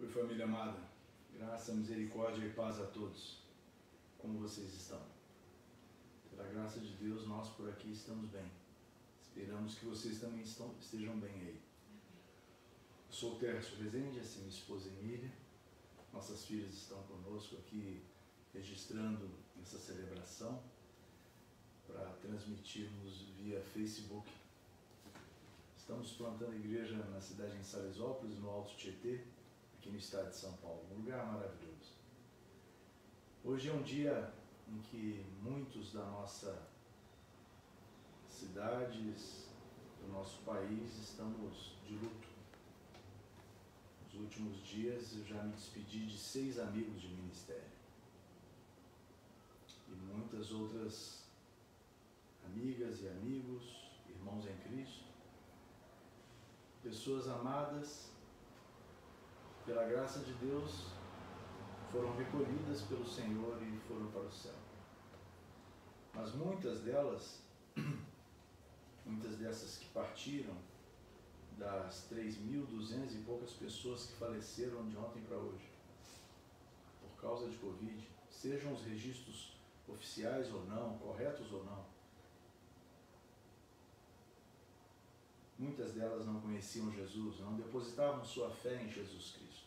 Oi, família amada, graça, misericórdia e paz a todos. Como vocês estão? Pela graça de Deus, nós por aqui estamos bem. Esperamos que vocês também estejam bem aí. Eu sou o Tércio Rezende, essa é minha esposa Emília. Nossas filhas estão conosco aqui registrando essa celebração para transmitirmos via Facebook. Estamos plantando igreja na cidade de Salesópolis, no Alto Tietê, aqui no estado de São Paulo, um lugar maravilhoso. Hoje é um dia em que muitos da nossa cidades, do nosso país, estamos de luto. Nos últimos dias eu já me despedi de 6 amigos de ministério e muitas outras amigas e amigos, irmãos em Cristo, pessoas amadas, pela graça de Deus, foram recolhidas pelo Senhor e foram para o céu. Mas muitas dessas que partiram, das 3.200 e poucas pessoas que faleceram de ontem para hoje, por causa de Covid, sejam os registros oficiais ou não, corretos ou não, muitas delas não conheciam Jesus, não depositavam sua fé em Jesus Cristo.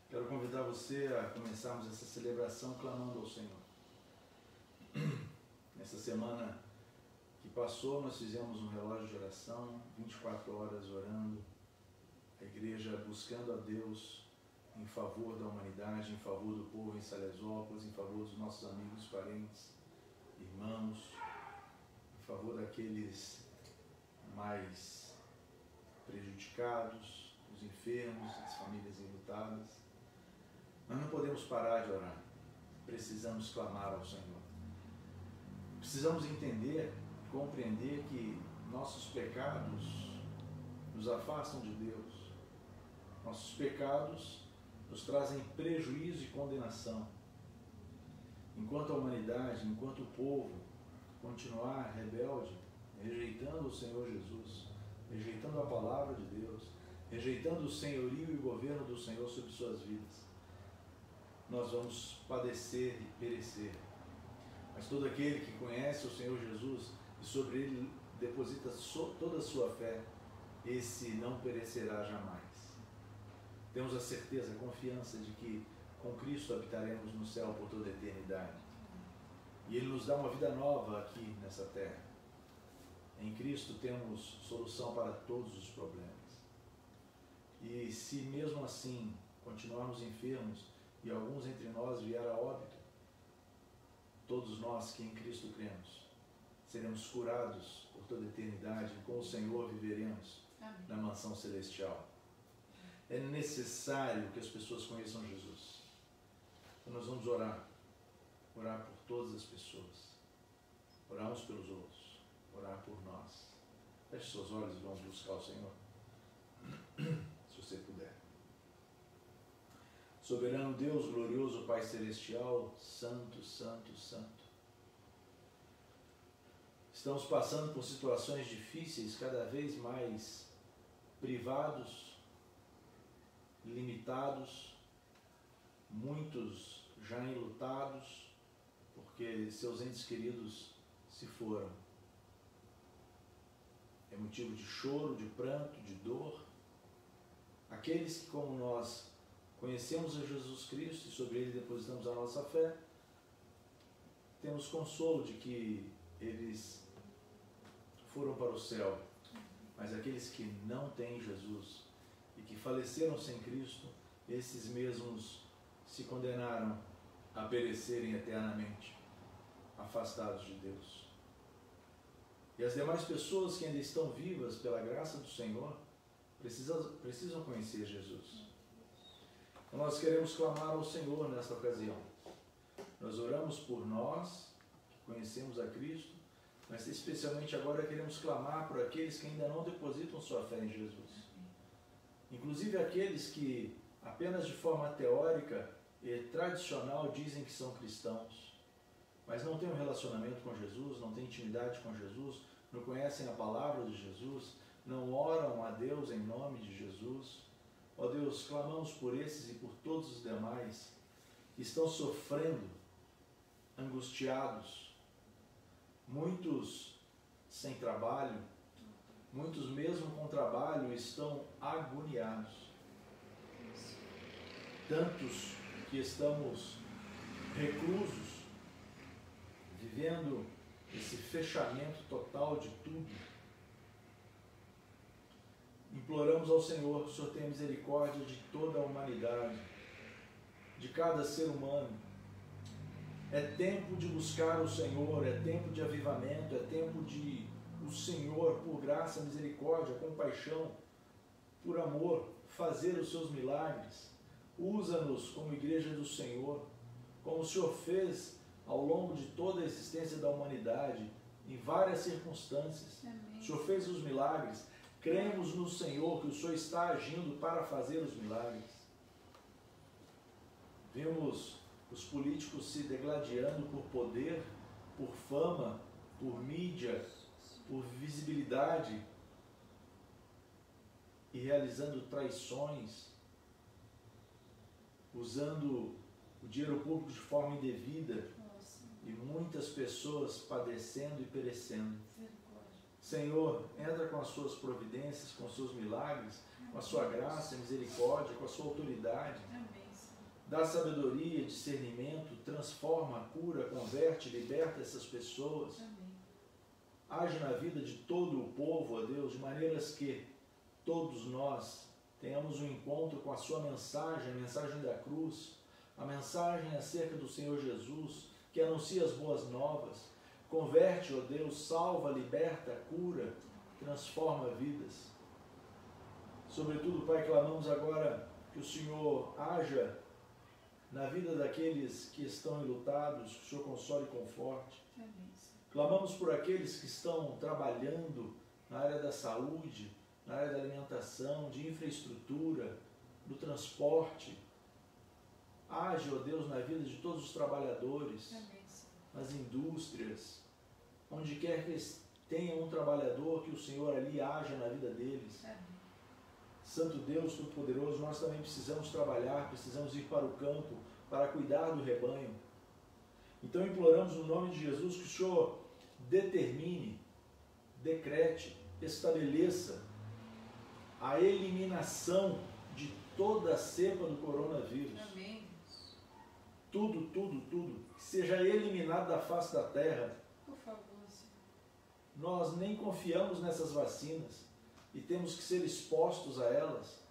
Quero convidar você a começarmos essa celebração clamando ao Senhor. Nessa semana que passou, nós fizemos um relógio de oração, 24 horas orando, a igreja buscando a Deus em favor da humanidade, em favor do povo em Salesópolis, em favor dos nossos amigos, parentes, irmãos, em favor daqueles mais prejudicados, os enfermos, as famílias enlutadas. Nós não podemos parar de orar, precisamos clamar ao Senhor. Precisamos entender, compreender que nossos pecados nos afastam de Deus. Nossos pecados nos trazem prejuízo e condenação. Enquanto a humanidade, enquanto o povo continuar rebelde, rejeitando o Senhor Jesus, rejeitando a palavra de Deus, rejeitando o senhorio e o governo do Senhor sobre suas vidas, nós vamos padecer e perecer. Mas todo aquele que conhece o Senhor Jesus e sobre ele deposita toda a sua fé, esse não perecerá jamais. Temos a certeza, a confiança de que com Cristo habitaremos no céu por toda a eternidade. E Ele nos dá uma vida nova aqui nessa terra. Em Cristo temos solução para todos os problemas. E se mesmo assim continuarmos enfermos e alguns entre nós vier a óbito, todos nós que em Cristo cremos, seremos curados por toda a eternidade e com o Senhor viveremos na mansão celestial. É necessário que as pessoas conheçam Jesus. Então nós vamos orar por todas as pessoas, orar uns pelos outros, orar por nós. Feche seus olhos e vamos buscar o Senhor, se você puder. Soberano Deus, glorioso Pai Celestial, Santo, Santo, Santo. Estamos passando por situações difíceis, cada vez mais privados, limitados, muitos já enlutados, porque seus entes queridos se foram. É motivo de choro, de pranto, de dor. Aqueles que, como nós, conhecemos a Jesus Cristo e sobre Ele depositamos a nossa fé, temos consolo de que eles foram para o céu. Mas aqueles que não têm Jesus e que faleceram sem Cristo, esses mesmos se condenaram a perecerem eternamente, afastados de Deus. E as demais pessoas que ainda estão vivas pela graça do Senhor, precisam conhecer Jesus. Nós queremos clamar ao Senhor nesta ocasião. Nós oramos por nós, que conhecemos a Cristo, mas especialmente agora queremos clamar por aqueles que ainda não depositam sua fé em Jesus. Inclusive aqueles que apenas de forma teórica e tradicional dizem que são cristãos, mas não têm um relacionamento com Jesus, não têm intimidade com Jesus, não conhecem a palavra de Jesus, não oram a Deus em nome de Jesus. Ó Deus, clamamos por esses e por todos os demais que estão sofrendo, angustiados, muitos sem trabalho, muitos mesmo com trabalho estão agoniados. Tantos que estamos reclusos, vivendo esse fechamento total de tudo. Imploramos ao Senhor que o Senhor tenha misericórdia de toda a humanidade, de cada ser humano. É tempo de buscar o Senhor, é tempo de avivamento, é tempo de o Senhor, por graça, misericórdia, compaixão, por amor, fazer os seus milagres. Usa-nos como igreja do Senhor, como o Senhor fez ao longo de toda a existência da humanidade, em várias circunstâncias. Amém. O Senhor fez os milagres. Cremos no Senhor, que o Senhor está agindo para fazer os milagres. Vimos os políticos se degladiando por poder, por fama, por mídia, por visibilidade e realizando traições, usando o dinheiro público de forma indevida e muitas pessoas padecendo e perecendo. Senhor, entra com as suas providências, com os seus milagres, com a sua graça, misericórdia, com a sua autoridade. Dá sabedoria, discernimento, transforma, cura, converte, liberta essas pessoas. Age na vida de todo o povo, ó Deus, de maneiras que todos nós tenhamos um encontro com a sua mensagem, a mensagem da cruz, a mensagem acerca do Senhor Jesus, que anuncia as boas novas. Converte, ó Deus, salva, liberta, cura, transforma vidas. Sobretudo, Pai, clamamos agora que o Senhor haja na vida daqueles que estão enlutados, que o Senhor console e conforte. Clamamos por aqueles que estão trabalhando na área da saúde, na área da alimentação, de infraestrutura, do transporte. Age, ó Deus, na vida de todos os trabalhadores, nas indústrias, onde quer que tenha um trabalhador, que o Senhor ali haja na vida deles. Santo Deus Todo-Poderoso, nós também precisamos trabalhar, precisamos ir para o campo, para cuidar do rebanho. Então imploramos no nome de Jesus que o Senhor determine, decrete, estabeleça a eliminação de toda a cepa do coronavírus. Amém. Tudo, que seja eliminado da face da terra. Por favor, Senhor. Nós nem confiamos nessas vacinas e temos que ser expostos a elas.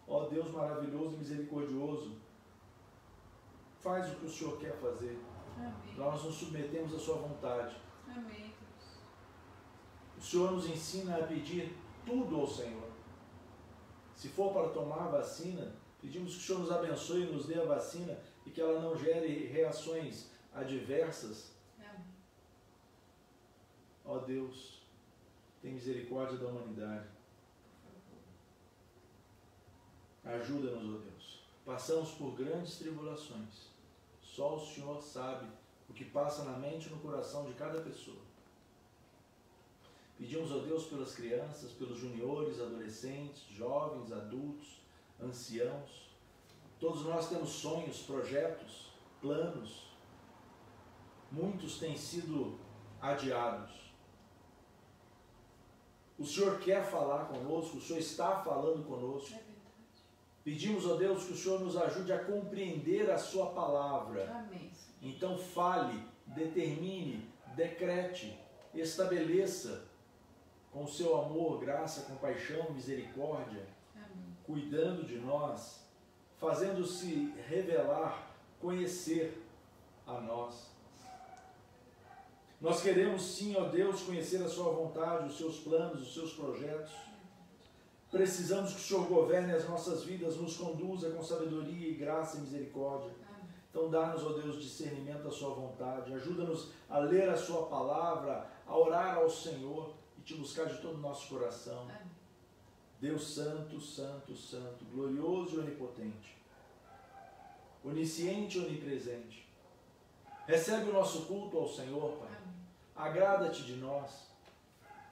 Ó Deus maravilhoso e misericordioso, faz o que o Senhor quer fazer. Amém. Nós nos submetemos à sua vontade. Amém. O Senhor nos ensina a pedir tudo ao Senhor. Se for para tomar a vacina, pedimos que o Senhor nos abençoe e nos dê a vacina e que ela não gere reações adversas. Amém. Ó Deus, tem misericórdia da humanidade. Ajuda-nos, ó Deus. Passamos por grandes tribulações. Só o Senhor sabe o que passa na mente e no coração de cada pessoa. Pedimos, ó Deus, pelas crianças, pelos juniores, adolescentes, jovens, adultos, anciãos. Todos nós temos sonhos, projetos, planos. Muitos têm sido adiados. O Senhor quer falar conosco, o Senhor está falando conosco. É verdade. Pedimos, ó Deus, que o Senhor nos ajude a compreender a sua palavra. Amém. Então fale, determine, decrete, estabeleça com o seu amor, graça, compaixão, misericórdia, Amém. Cuidando de nós, fazendo-se revelar, conhecer a nós. Nós queremos sim, ó Deus, conhecer a sua vontade, os seus planos, os seus projetos. Precisamos que o Senhor governe as nossas vidas, nos conduza com sabedoria e graça e misericórdia. Amém. Então dá-nos, ó Deus, discernimento da sua vontade. Ajuda-nos a ler a sua palavra, a orar ao Senhor e te buscar de todo o nosso coração. Amém. Deus santo, santo, santo, glorioso e onipotente, onisciente e onipresente. Recebe o nosso culto ao Senhor, Pai. Amém. Agrada-te de nós.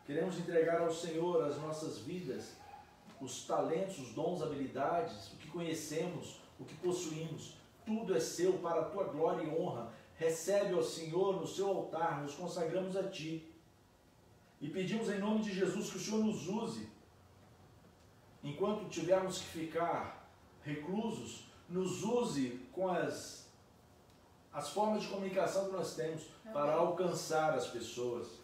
Queremos entregar ao Senhor as nossas vidas os talentos, os dons, habilidades, o que conhecemos, o que possuímos, tudo é seu para a tua glória e honra. Recebe, ó Senhor, no seu altar, nos consagramos a Ti. E pedimos em nome de Jesus que o Senhor nos use. Enquanto tivermos que ficar reclusos, nos use com as formas de comunicação que nós temos para alcançar as pessoas,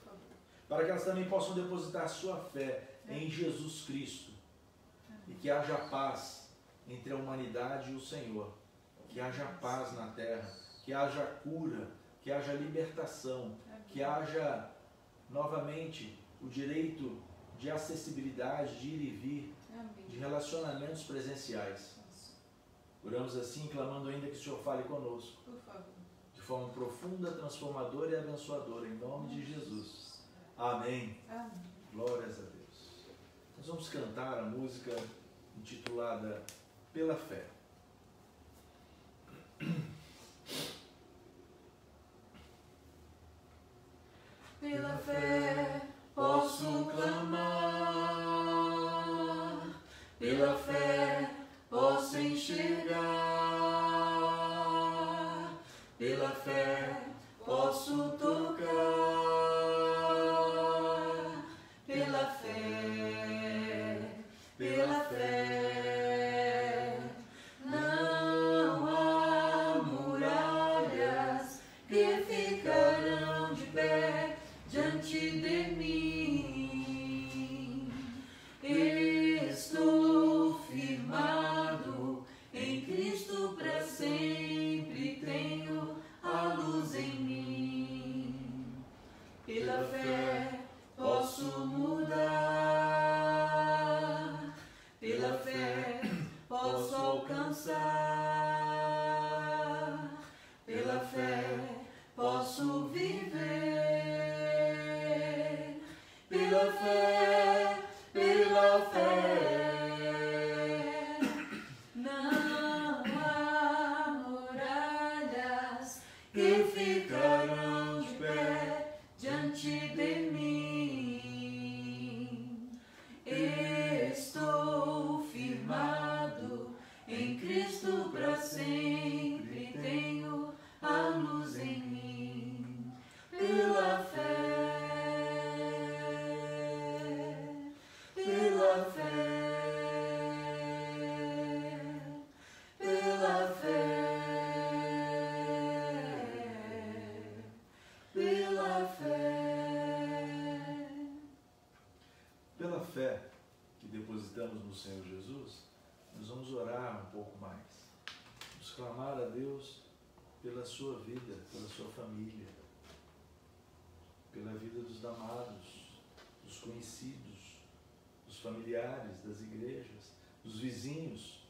para que elas também possam depositar sua fé em Jesus Cristo. E que haja paz entre a humanidade e o Senhor. Que haja paz na terra, que haja cura, que haja libertação, que haja novamente o direito de acessibilidade, de ir e vir, de relacionamentos presenciais. Oramos assim, clamando ainda que o Senhor fale conosco, de forma profunda, transformadora e abençoadora, em nome de Jesus. Amém. Glórias a Deus. Nós vamos cantar a música intitulada Pela Fé. Pela fé posso clamar, pela fé posso enxergar, pela fé posso tocar, pela fé, pela fé. Não há muralhas que ficarão de pé diante de mim. Estou firmado em Cristo para sempre, tenho a luz em mim. Pela fé posso mudar, pela fé posso alcançar, pela fé posso viver, pela fé, pela fé. Não há muralhas que ficarão de pé diante de mim. Estou firmado em Cristo para sempre, tenho a luz em mim. Pela fé, pela fé, pela fé, pela fé. Pela fé que depositamos no Senhor Jesus, nós vamos orar um pouco mais. Vamos clamar a Deus pela sua vida, pela sua família, pela vida dos amados, dos conhecidos, dos familiares, das igrejas, dos vizinhos,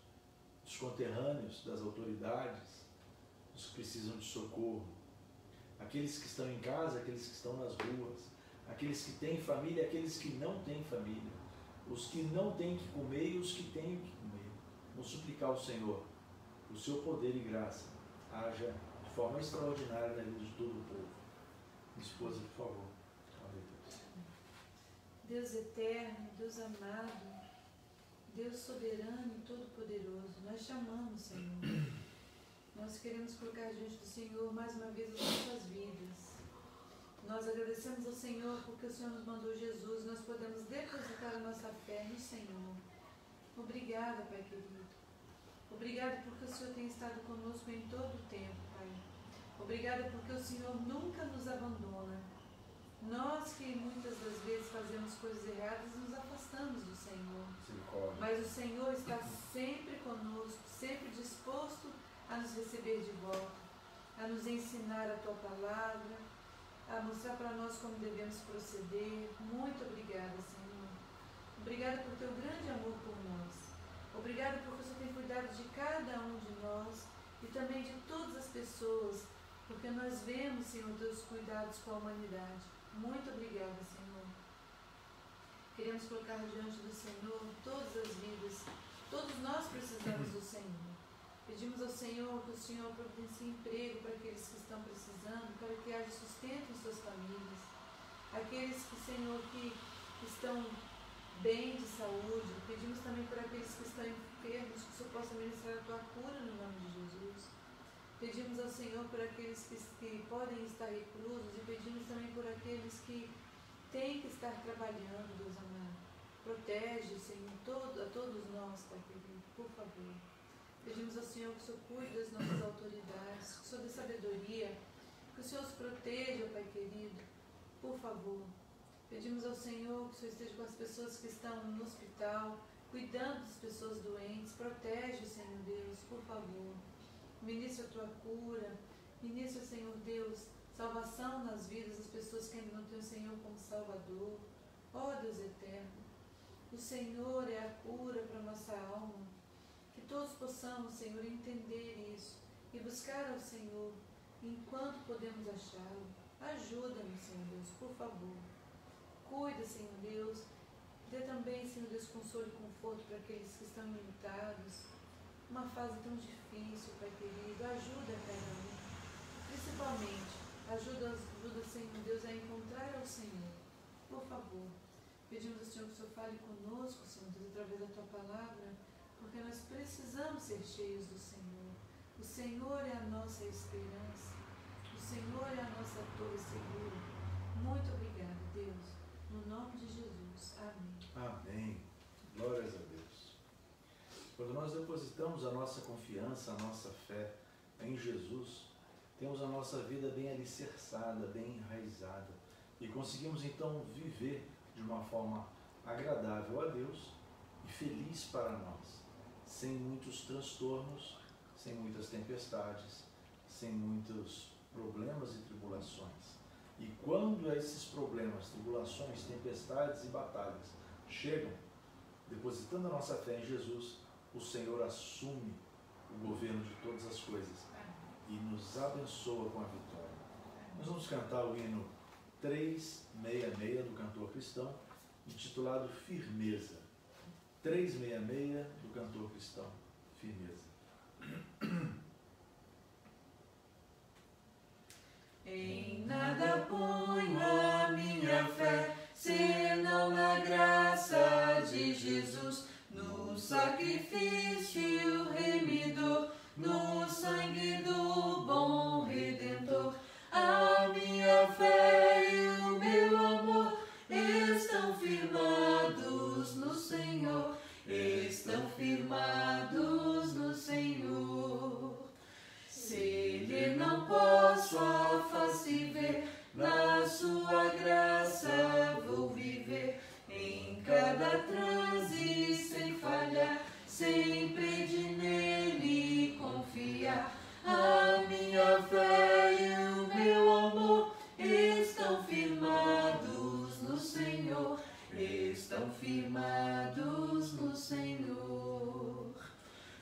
dos conterrâneos, das autoridades, dos que precisam de socorro, aqueles que estão em casa, aqueles que estão nas ruas, aqueles que têm família, aqueles que não têm família, os que não têm que comer e os que têm que comer. Vamos suplicar ao Senhor, o seu poder e graça haja de forma extraordinária na vida de todo o povo. Minha esposa, por favor. Deus eterno, Deus amado, Deus soberano e todo-poderoso, nós te amamos, Senhor. Nós queremos colocar diante do Senhor mais uma vez as nossas vidas. Nós agradecemos ao Senhor porque o Senhor nos mandou Jesus, nós podemos depositar a nossa fé no Senhor. Obrigada, Pai querido. Obrigada porque o Senhor tem estado conosco em todo o tempo, Pai. Obrigada porque o Senhor nunca nos abandona. Nós que muitas das vezes fazemos coisas erradas, nos afastamos do Senhor. Mas o Senhor está sempre conosco, sempre disposto a nos receber de volta, a nos ensinar a Tua Palavra, a mostrar para nós como devemos proceder. Muito obrigada, Senhor. Obrigada por Teu grande amor por nós. Obrigada porque o Senhor tem cuidado de cada um de nós e também de todas as pessoas, porque nós vemos, Senhor, Teus cuidados com a humanidade. Muito obrigada, Senhor. Queremos colocar diante do Senhor todas as vidas. Todos nós precisamos do Senhor. Pedimos ao Senhor que o Senhor providencie emprego para aqueles que estão precisando, para que haja sustento em suas famílias. Aqueles que, Senhor, que estão bem de saúde, Pedimos também por aqueles que estão enfermos, que o Senhor possa ministrar a tua cura no nome de Jesus. Pedimos ao Senhor por aqueles que podem estar reclusos e pedimos também por aqueles que têm que estar trabalhando, Deus amado. Protege, Senhor, a todos nós, Pai querido, por favor. Pedimos ao Senhor que o Senhor cuide das nossas autoridades, que o Senhor dê sabedoria, que o Senhor os proteja, Pai querido, por favor. Pedimos ao Senhor que o Senhor esteja com as pessoas que estão no hospital, cuidando das pessoas doentes. Protege, Senhor Deus, por favor. Ministra a tua cura. Ministra, Senhor Deus, salvação nas vidas das pessoas que ainda não têm o Senhor como Salvador. Ó Deus eterno, o Senhor é a cura para a nossa alma. Que todos possamos, Senhor, entender isso e buscar ao Senhor enquanto podemos achá-lo. Ajuda-nos, Senhor Deus, por favor. Cuida, Senhor Deus. Dê também, Senhor Deus, consolo e conforto para aqueles que estão limitados. Uma fase tão difícil, Pai querido. Ajuda cada um. Principalmente, ajuda, Senhor Deus, a encontrar ao Senhor. Por favor. Pedimos ao Senhor que o Senhor fale conosco, Senhor Deus, através da tua palavra, porque nós precisamos ser cheios do Senhor. O Senhor é a nossa esperança. O Senhor é a nossa torre segura. Muito obrigada, Deus. No nome de Jesus. Amém. Amém. Glórias a Deus. Quando nós depositamos a nossa confiança, a nossa fé em Jesus, temos a nossa vida bem alicerçada, bem enraizada e conseguimos então viver de uma forma agradável a Deus e feliz para nós, sem muitos transtornos, sem muitas tempestades, sem muitos problemas e tribulações. E quando esses problemas, tribulações, tempestades e batalhas chegam, depositando a nossa fé em Jesus, o Senhor assume o governo de todas as coisas e nos abençoa com a vitória. Nós vamos cantar o hino 366 do cantor cristão, intitulado Firmeza. 366 do cantor cristão, Firmeza. Em nada ponho a minha fé, senão na graça de Jesus, no sacrifício remidor, no sangue do bom Redentor. A minha fé e o meu amor estão firmados no Senhor, estão firmados no Senhor. Se Ele não posso a face ver, na sua graça vou viver, em cada transe sem falhar, sempre de nele confiar. A minha fé e o meu amor estão firmados no Senhor, estão firmados no Senhor.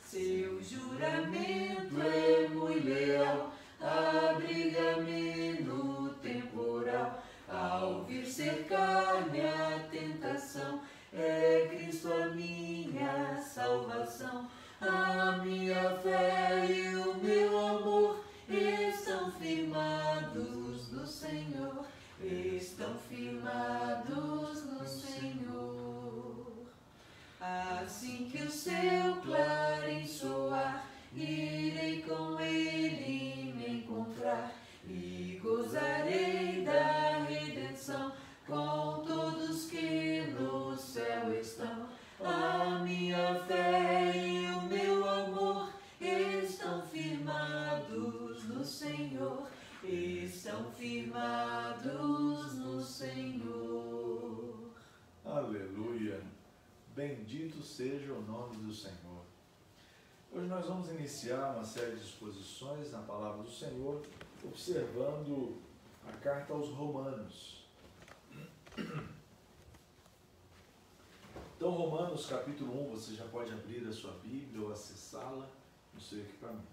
Seu juramento é muito leal, abriga-me no temporal. Ao vir cercar-me a tentação, é Cristo a minha salvação. A minha fé e o meu amor estão firmados no Senhor, estão firmados no Senhor. Assim que o seu clarim soar, irei com ele me encontrar e gozarei da redenção com todos que no céu estão. A minha fé e o meu amor estão firmados no Senhor, estão firmados no Senhor. Aleluia! Bendito seja o nome do Senhor. Hoje nós vamos iniciar uma série de exposições na Palavra do Senhor, observando a carta aos Romanos. Então, Romanos capítulo 1, você já pode abrir a sua Bíblia ou acessá-la no seu equipamento.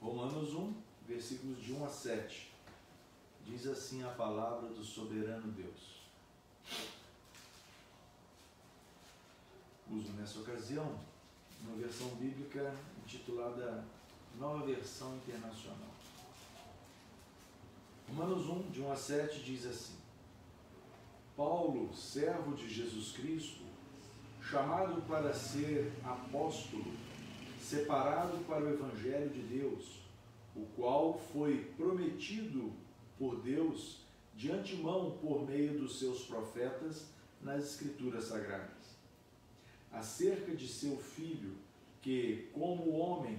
Romanos 1, versículos de 1 a 7. Diz assim a palavra do soberano Deus. Uso nessa ocasião uma versão bíblica intitulada Nova Versão Internacional. Romanos 1, de 1 a 7 diz assim: Paulo, servo de Jesus Cristo, chamado para ser apóstolo, separado para o Evangelho de Deus, o qual foi prometido por Deus de antemão por meio dos seus profetas nas Escrituras Sagradas, acerca de seu filho, que, como homem,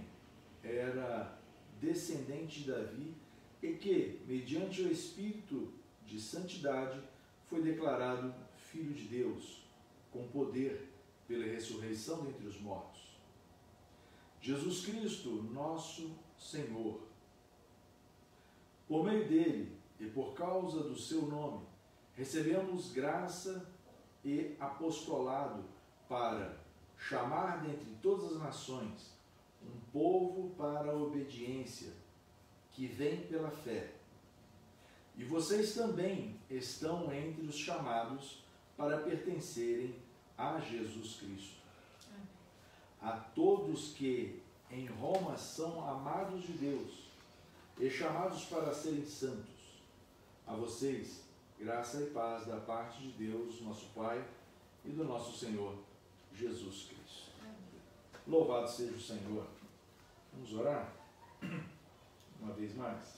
era descendente de Davi e que, mediante o Espírito de santidade, foi declarado Filho de Deus, com poder pela ressurreição dentre os mortos. Jesus Cristo, nosso Senhor. Por meio dele e por causa do seu nome, recebemos graça e apostolado para chamar dentre todas as nações um povo para a obediência, que vem pela fé. E vocês também estão entre os chamados para pertencerem a Jesus Cristo. A todos que em Roma são amados de Deus e chamados para serem santos, a vocês, graça e paz da parte de Deus, nosso Pai, e do nosso Senhor Jesus Cristo. Louvado seja o Senhor. Vamos orar? Uma vez mais.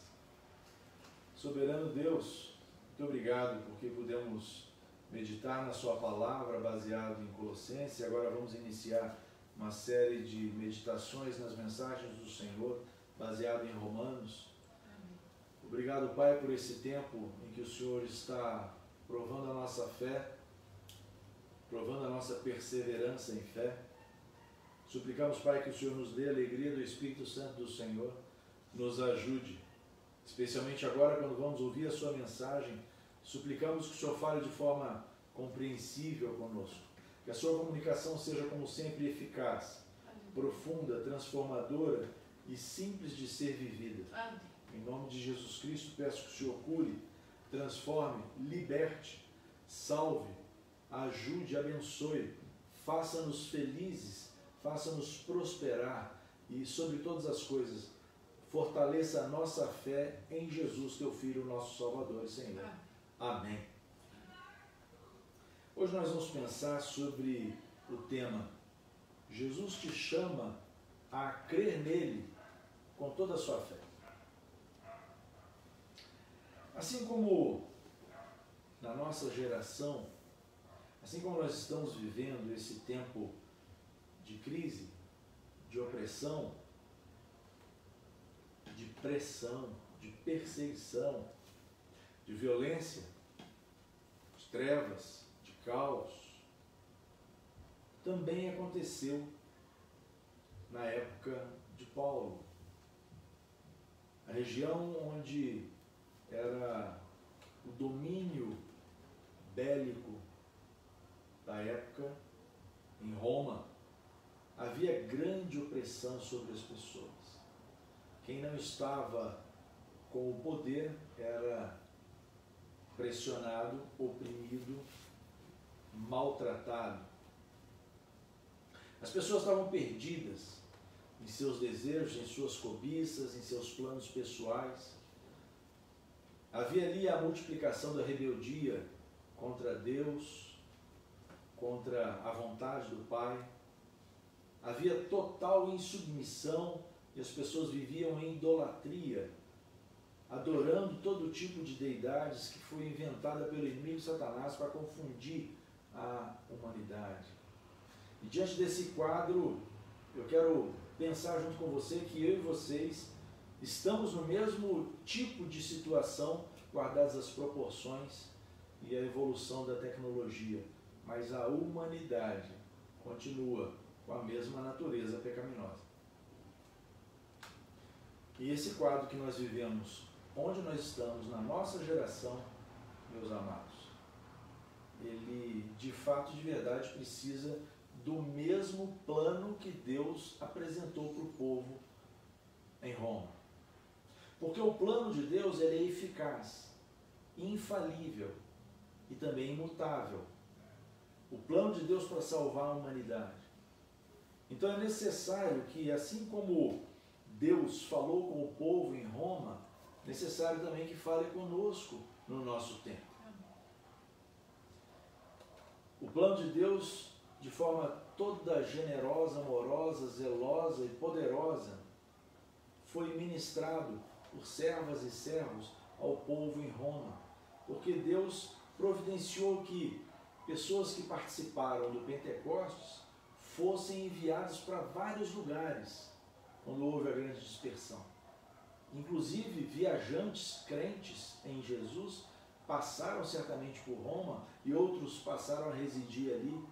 Soberano Deus, muito obrigado porque pudemos meditar na sua palavra baseado em Colossenses. Agora vamos iniciar uma série de meditações nas mensagens do Senhor baseado em Romanos. Obrigado, Pai, por esse tempo em que o Senhor está provando a nossa fé, provando a nossa perseverança em fé. Suplicamos, Pai, que o Senhor nos dê a alegria do Espírito Santo do Senhor, nos ajude, especialmente agora quando vamos ouvir a sua mensagem. Suplicamos que o Senhor fale de forma compreensível conosco, que a sua comunicação seja, como sempre, eficaz, profunda, transformadora e simples de ser vivida. Em nome de Jesus Cristo, peço que o Senhor cure, transforme, liberte, salve, ajude, abençoe, faça-nos felizes, faça-nos prosperar e, sobre todas as coisas, fortaleça a nossa fé em Jesus, teu Filho, nosso Salvador e Senhor. Amém. Hoje nós vamos pensar sobre o tema Jesus te chama a crer nele com toda a sua fé. Assim como na nossa geração, assim como nós estamos vivendo esse tempo de crise, de opressão, de pressão, de perseguição, de violência, de trevas, de caos, também aconteceu na época de Paulo. A região onde era o domínio bélico da época, em Roma, havia grande opressão sobre as pessoas. Quem não estava com o poder era pressionado, oprimido, maltratado. As pessoas estavam perdidas em seus desejos, em suas cobiças, em seus planos pessoais. Havia ali a multiplicação da rebeldia contra Deus, contra a vontade do Pai. Havia total insubmissão e as pessoas viviam em idolatria, adorando todo tipo de deidades que foi inventada pelo inimigo Satanás para confundir a humanidade. E diante desse quadro, eu quero pensar junto com você que eu e vocês estamos no mesmo tipo de situação, guardadas as proporções e a evolução da tecnologia, mas a humanidade continua com a mesma natureza pecaminosa. E esse quadro que nós vivemos, onde nós estamos, na nossa geração, meus amados, ele de fato, de verdade, precisa do mesmo plano que Deus apresentou para o povo em Roma. Porque o plano de Deus ele é eficaz, infalível e também imutável. O plano de Deus para salvar a humanidade. Então é necessário que, assim como Deus falou com o povo em Roma, necessário também que fale conosco no nosso tempo. O plano de Deus de forma toda generosa, amorosa, zelosa e poderosa, foi ministrado por servas e servos ao povo em Roma, porque Deus providenciou que pessoas que participaram do Pentecostes fossem enviadas para vários lugares, quando houve a grande dispersão. Inclusive, viajantes crentes em Jesus passaram certamente por Roma e outros passaram a residir ali.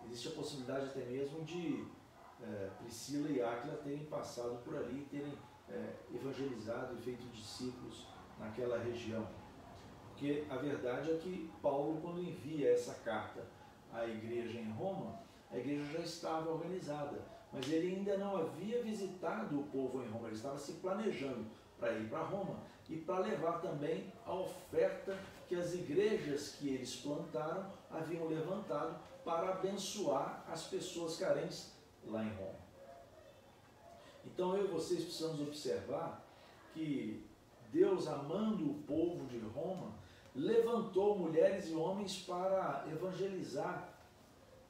Existe a possibilidade até mesmo de Priscila e Áquila terem passado por ali, terem evangelizado e feito discípulos naquela região. Porque a verdade é que Paulo, quando envia essa carta à igreja em Roma, a igreja já estava organizada, mas ele ainda não havia visitado o povo em Roma, ele estava se planejando para ir para Roma e para levar também a oferta que as igrejas que eles plantaram haviam levantado para abençoar as pessoas carentes lá em Roma. Então eu e vocês precisamos observar que Deus, amando o povo de Roma, levantou mulheres e homens para evangelizar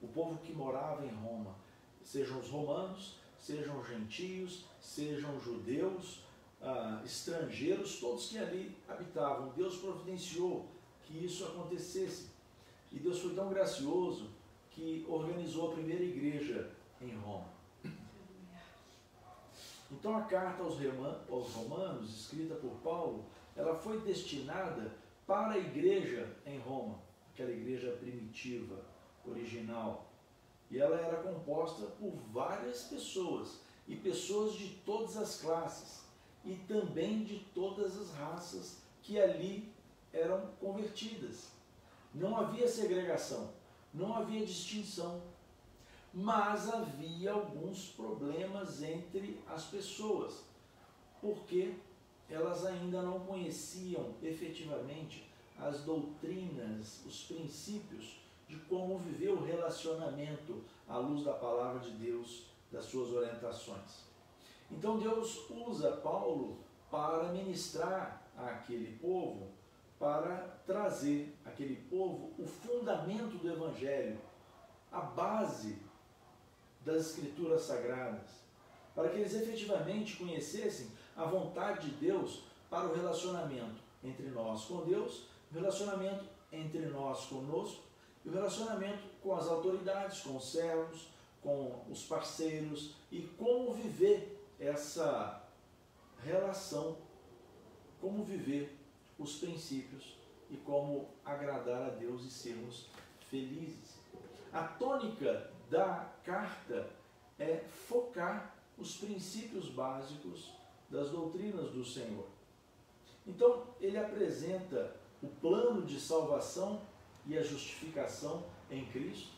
o povo que morava em Roma, sejam os romanos, sejam gentios, sejam judeus, estrangeiros, todos que ali habitavam. Deus providenciou que isso acontecesse. E Deus foi tão gracioso que organizou a primeira igreja em Roma. Então a carta aos romanos, escrita por Paulo, ela foi destinada para a igreja em Roma, aquela igreja primitiva, original. E ela era composta por várias pessoas, e pessoas de todas as classes, e também de todas as raças que ali eram convertidas. Não havia segregação, não havia distinção, mas havia alguns problemas entre as pessoas, porque elas ainda não conheciam efetivamente as doutrinas, os princípios de como viver o relacionamento à luz da palavra de Deus, das suas orientações. Então Deus usa Paulo para ministrar àquele povo, para trazer àquele povo o fundamento do Evangelho, a base das Escrituras Sagradas, para que eles efetivamente conhecessem a vontade de Deus para o relacionamento entre nós com Deus, o relacionamento entre nós conosco, e o relacionamento com as autoridades, com os servos, com os parceiros, e como viver essa relação, como viver os princípios e como agradar a Deus e sermos felizes. A tônica da carta é focar os princípios básicos das doutrinas do Senhor. Então, ele apresenta o plano de salvação e a justificação em Cristo.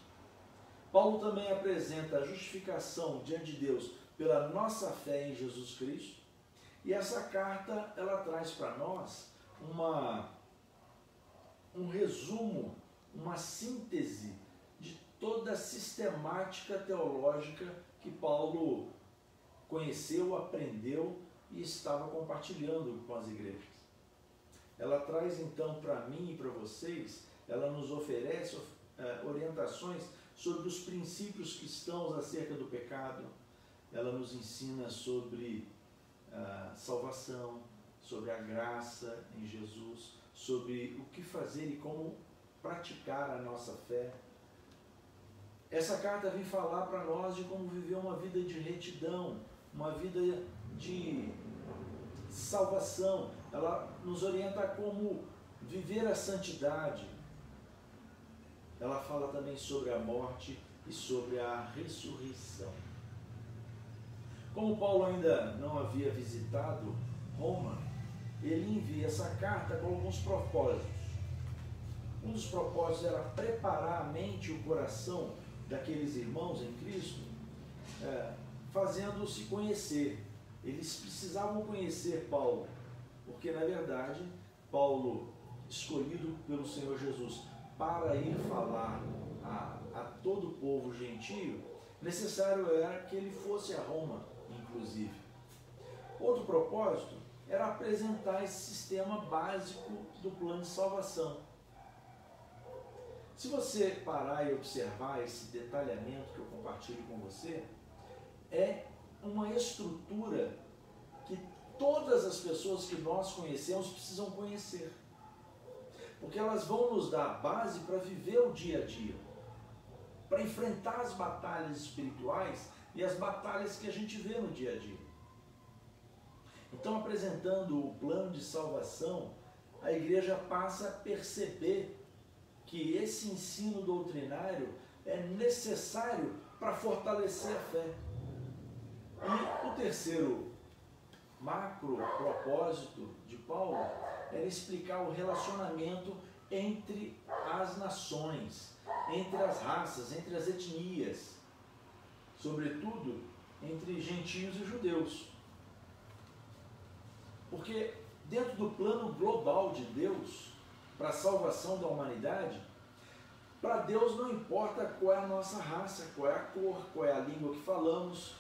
Paulo também apresenta a justificação diante de Deus pela nossa fé em Jesus Cristo. E essa carta, ela traz para nós um resumo, uma síntese de toda a sistemática teológica que Paulo conheceu, aprendeu e estava compartilhando com as igrejas. Ela traz então para mim e para vocês, ela nos oferece orientações sobre os princípios cristãos acerca do pecado, ela nos ensina sobre salvação, sobre a graça em Jesus, sobre o que fazer e como praticar a nossa fé. Essa carta vem falar para nós de como viver uma vida de retidão, uma vida de salvação. Ela nos orienta a como viver a santidade. Ela fala também sobre a morte e sobre a ressurreição. Como Paulo ainda não havia visitado Roma, ele envia essa carta com alguns propósitos. Um dos propósitos era preparar a mente e o coração daqueles irmãos em Cristo, fazendo-se conhecer. Eles precisavam conhecer Paulo, porque na verdade, Paulo, escolhido pelo Senhor Jesus para ir falar a todo o povo gentio, necessário era que ele fosse a Roma, inclusive. Outro propósito era apresentar esse sistema básico do plano de salvação. Se você parar e observar esse detalhamento que eu compartilho com você, é uma estrutura que todas as pessoas que nós conhecemos precisam conhecer. Porque elas vão nos dar a base para viver o dia a dia, para enfrentar as batalhas espirituais e as batalhas que a gente vê no dia a dia. Então, apresentando o plano de salvação, a igreja passa a perceber que esse ensino doutrinário é necessário para fortalecer a fé. E o terceiro macro propósito de Paulo era explicar o relacionamento entre as nações, entre as raças, entre as etnias, sobretudo entre gentios e judeus. Porque dentro do plano global de Deus, para a salvação da humanidade, para Deus não importa qual é a nossa raça, qual é a cor, qual é a língua que falamos,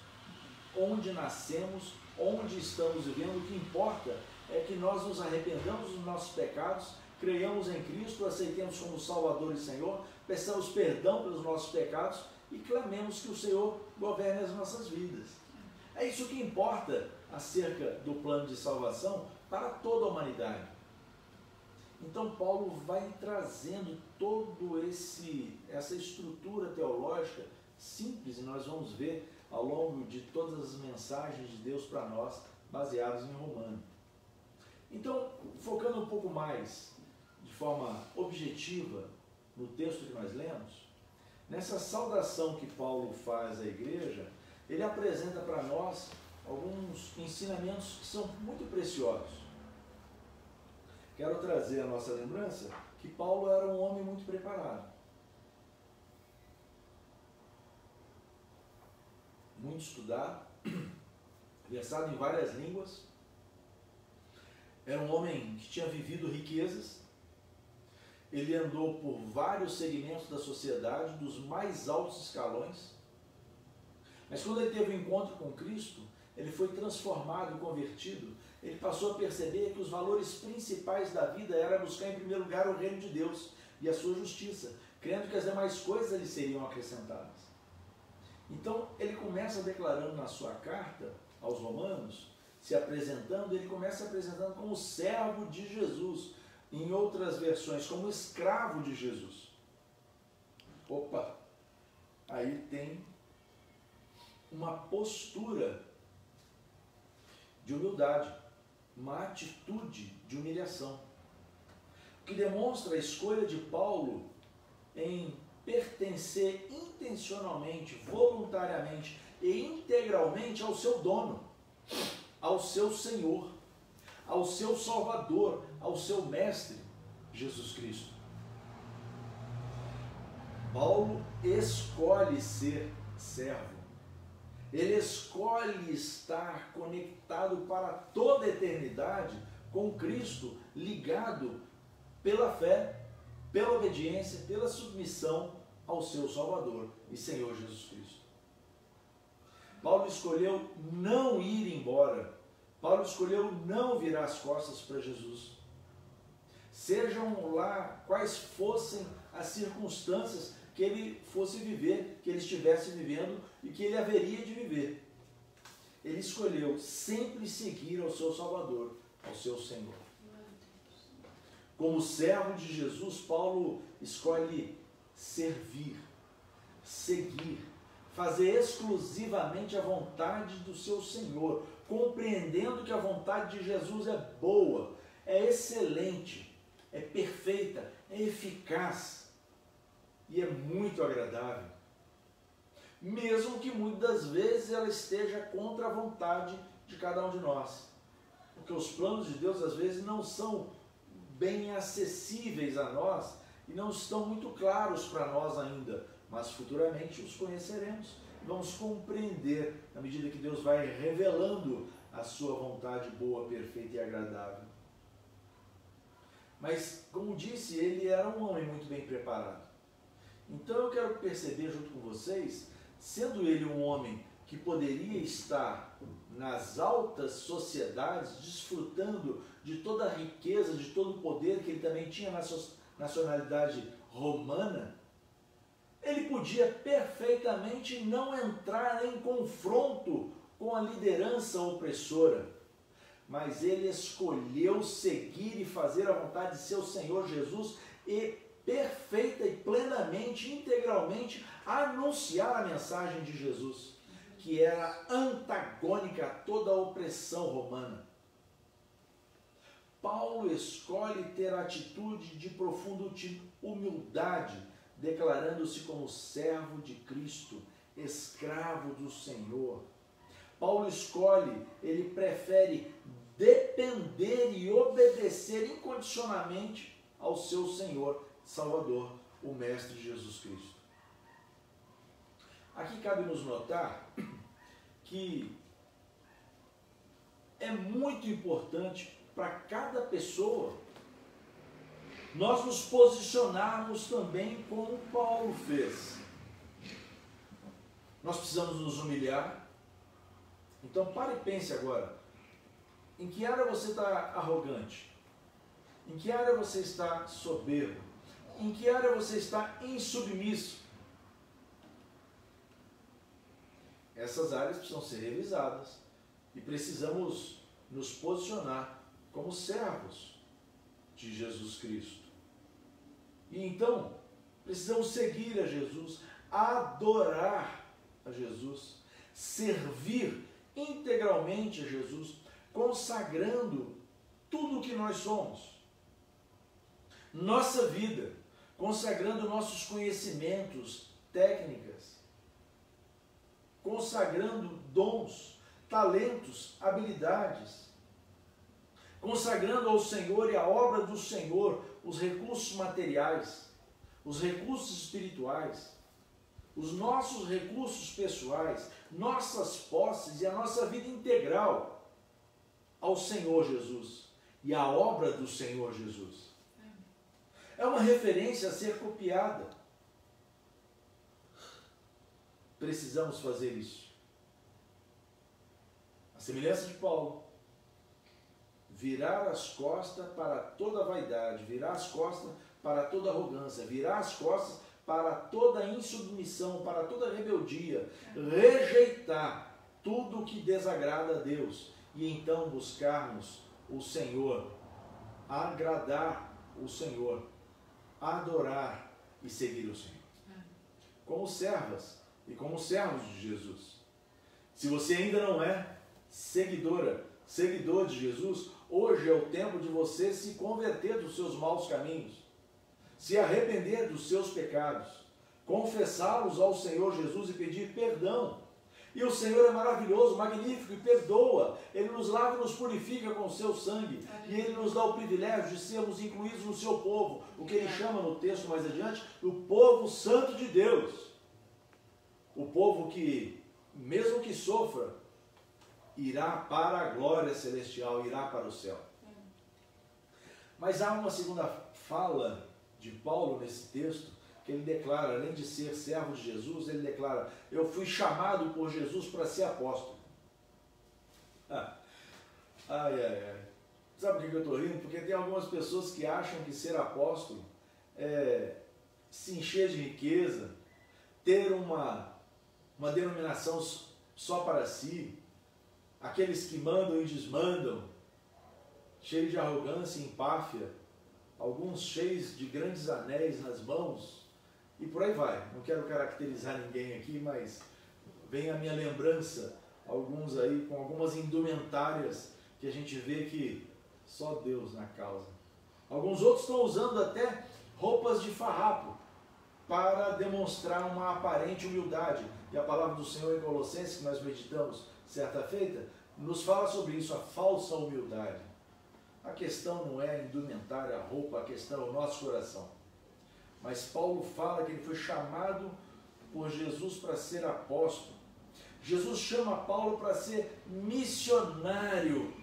onde nascemos, onde estamos vivendo. O que importa é que nós nos arrependamos dos nossos pecados, creiamos em Cristo, aceitemos como Salvador e Senhor, peçamos perdão pelos nossos pecados e clamemos que o Senhor governe as nossas vidas. É isso que importa acerca do plano de salvação para toda a humanidade. Então Paulo vai trazendo todo essa estrutura teológica simples, e nós vamos ver ao longo de todas as mensagens de Deus para nós, baseadas em Romano. Então, focando um pouco mais, de forma objetiva, no texto que nós lemos, nessa saudação que Paulo faz à igreja, ele apresenta para nós alguns ensinamentos que são muito preciosos. Quero trazer a nossa lembrança que Paulo era um homem muito preparado, muito estudado, versado em várias línguas, era um homem que tinha vivido riquezas, ele andou por vários segmentos da sociedade, dos mais altos escalões, mas quando ele teve um encontro com Cristo, ele foi transformado e convertido. Ele passou a perceber que os valores principais da vida era buscar em primeiro lugar o reino de Deus e a sua justiça, crendo que as demais coisas lhe seriam acrescentadas. Então ele começa declarando na sua carta aos Romanos, se apresentando, ele começa apresentando como servo de Jesus, em outras versões como escravo de Jesus. Opa, aí tem uma postura de humildade, uma atitude de humilhação, que demonstra a escolha de Paulo em pertencer intencionalmente, voluntariamente e integralmente ao seu dono, ao seu Senhor, ao seu Salvador, ao seu Mestre, Jesus Cristo. Paulo escolhe ser servo. Ele escolhe estar conectado para toda a eternidade com Cristo, ligado pela fé, pela obediência, pela submissão ao seu Salvador e Senhor Jesus Cristo. Paulo escolheu não ir embora. Paulo escolheu não virar as costas para Jesus. Sejam lá quais fossem as circunstâncias que ele fosse viver, que ele estivesse vivendo e que ele haveria de viver. Ele escolheu sempre seguir ao seu Salvador, ao seu Senhor. Como servo de Jesus, Paulo escolhe servir, seguir, fazer exclusivamente a vontade do seu Senhor, compreendendo que a vontade de Jesus é boa, é excelente, é perfeita, é eficaz e é muito agradável. Mesmo que muitas vezes ela esteja contra a vontade de cada um de nós. Porque os planos de Deus às vezes não são bem acessíveis a nós e não estão muito claros para nós ainda, mas futuramente os conheceremos e vamos compreender na medida que Deus vai revelando a sua vontade boa, perfeita e agradável. Mas, como disse, ele era um homem muito bem preparado. Então eu quero perceber junto com vocês, sendo ele um homem que poderia estar nas altas sociedades, desfrutando de toda a riqueza, de todo o poder que ele também tinha na nacionalidade romana, ele podia perfeitamente não entrar em confronto com a liderança opressora, mas ele escolheu seguir e fazer a vontade de seu Senhor Jesus e perfeita e plenamente, integralmente, anunciar a mensagem de Jesus, que era antagônica a toda a opressão romana. Paulo escolhe ter atitude de profunda humildade, declarando-se como servo de Cristo, escravo do Senhor. Paulo escolhe, ele prefere depender e obedecer incondicionalmente ao seu Senhor, Salvador, o Mestre Jesus Cristo. Aqui cabe nos notar que é muito importante para cada pessoa nós nos posicionarmos também como Paulo fez. Nós precisamos nos humilhar. Então pare e pense agora. Em que área você está arrogante? Em que área você está soberbo? Em que área você está insubmisso? Essas áreas precisam ser revisadas e precisamos nos posicionar como servos de Jesus Cristo. E então, precisamos seguir a Jesus, adorar a Jesus, servir integralmente a Jesus, consagrando tudo o que nós somos, nossa vida, consagrando nossos conhecimentos, técnicas, consagrando dons, talentos, habilidades, consagrando ao Senhor e à obra do Senhor os recursos materiais, os recursos espirituais, os nossos recursos pessoais, nossas posses e a nossa vida integral ao Senhor Jesus e à obra do Senhor Jesus. É uma referência a ser copiada. Precisamos fazer isso. A semelhança de Paulo, virar as costas para toda vaidade, virar as costas para toda arrogância, virar as costas para toda insubmissão, para toda rebeldia, rejeitar tudo que desagrada a Deus e então buscarmos o Senhor, agradar o Senhor, adorar e seguir o Senhor. Como servas e como servos de Jesus. Se você ainda não é seguidor de Jesus, hoje é o tempo de você se converter dos seus maus caminhos, se arrepender dos seus pecados, confessá-los ao Senhor Jesus e pedir perdão. E o Senhor é maravilhoso, magnífico e perdoa. Ele nos lava e nos purifica com o seu sangue. E Ele nos dá o privilégio de sermos incluídos no seu povo, o que Ele chama no texto mais adiante, o povo santo de Deus. O povo que, mesmo que sofra, irá para a glória celestial, irá para o céu. Mas há uma segunda fala de Paulo nesse texto, que ele declara, além de ser servo de Jesus, ele declara: eu fui chamado por Jesus para ser apóstolo. Sabe por que eu estou rindo? Porque tem algumas pessoas que acham que ser apóstolo é se encher de riqueza, ter uma denominação só para si, aqueles que mandam e desmandam, cheios de arrogância e empáfia, alguns cheios de grandes anéis nas mãos, e por aí vai. Não quero caracterizar ninguém aqui, mas vem à minha lembrança alguns aí com algumas indumentárias que a gente vê que só Deus na causa. Alguns outros estão usando até roupas de farrapo para demonstrar uma aparente humildade. E a palavra do Senhor em Colossenses, que nós meditamos certa feita, nos fala sobre isso, a falsa humildade. A questão não é a indumentária, a roupa, a questão é o nosso coração. Mas Paulo fala que ele foi chamado por Jesus para ser apóstolo. Jesus chama Paulo para ser missionário,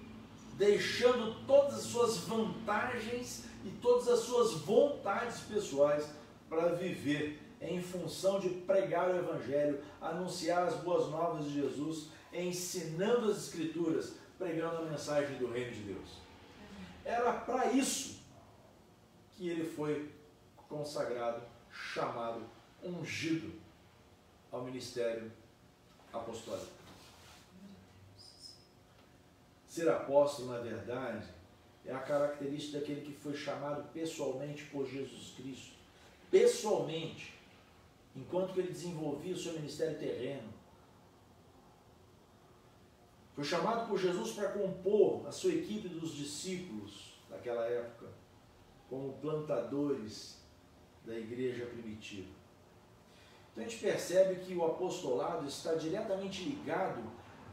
deixando todas as suas vantagens e todas as suas vontades pessoais para viver em função de pregar o Evangelho, anunciar as boas novas de Jesus, ensinando as Escrituras, pregando a mensagem do Reino de Deus. Era para isso que ele foi consagrado, chamado, ungido ao ministério apostólico. Ser apóstolo, na verdade, é a característica daquele que foi chamado pessoalmente por Jesus Cristo. Pessoalmente, enquanto que ele desenvolvia o seu ministério terreno. Foi chamado por Jesus para compor a sua equipe dos discípulos daquela época, como plantadores da igreja primitiva. Então a gente percebe que o apostolado está diretamente ligado